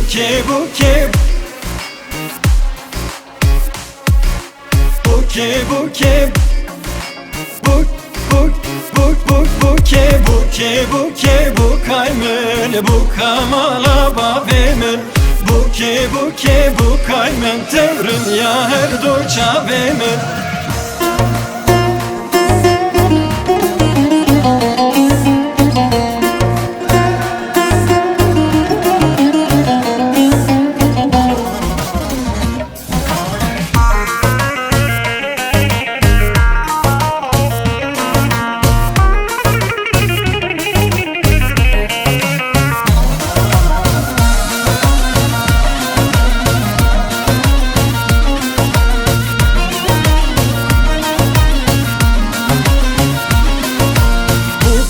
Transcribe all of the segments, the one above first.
buke buke buke buke buk buk buk buk buke buke buke bukaymen bukamala bavemen buke buke bukaymen tevrın ya her doça vemen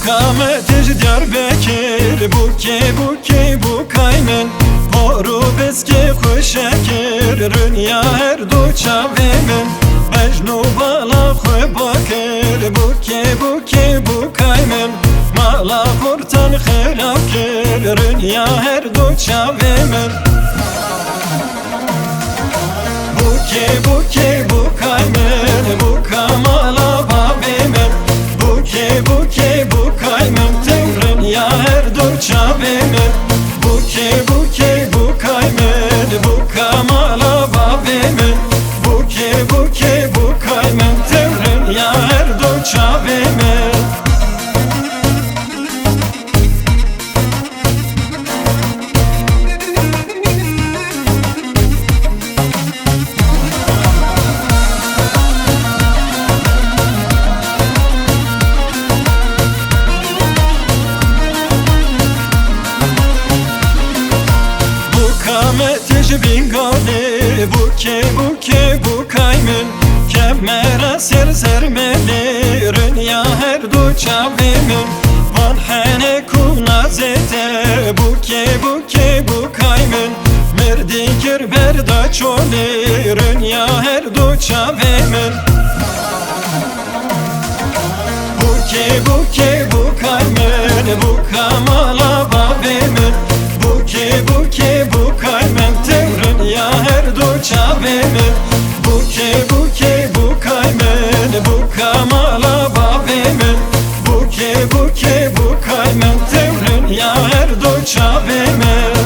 Kametir Diyarbakır buke buke bukaymen Horu beske kuşakir Rünya her doça vemen Mecnu bala xwe bakir buke buke bukaymen Mala kurtan xerab kir Rünya her doça vemen Buke buke bukaymen bukamala bavemen Buke buke bukaymen tevrın ya her doça vemen Buke buke bukaymen bukamala bavemen Buke buke bukaymen tevrın ya her doça vemen Bingale buke buke bukaymen Kemera ser sermeli Rünya her doça vemen Van hene kuna zete Buke buke bukaymen Merdi gir berda çoli Rünya her doça vemen Buke buke bukaymen bukamala bavemen Buke buke bukaymen tevrın ya her doça vemen Buke buke bukaymen bukamala bavemen Buke buke bukaymen tevrın ya her doça vemen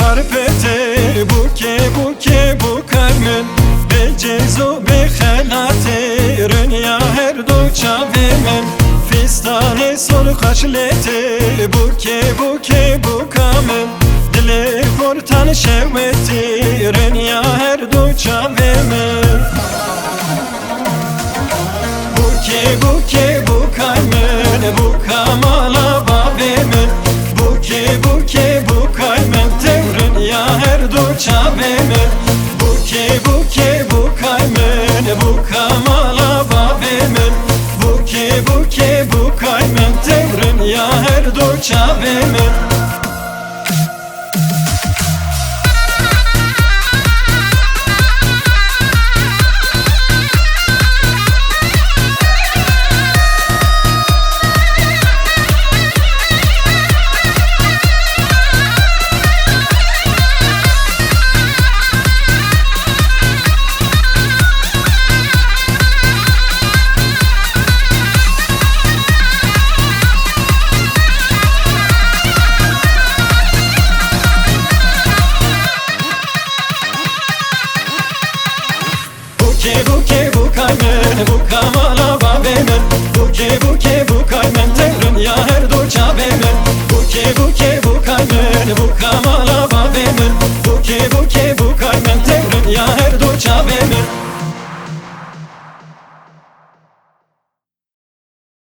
Harpete buke buke bukaymen Becezo bekhelate Rünya her doça vemen Fistane sol kaşlete Buke buke bukamen Dile kortan şevveti Rünya her doça vemen Buke buke bukaymen bukamala bavemen Buke buke bukaymen tevrın ya her doça vemen Buke buke bukaymen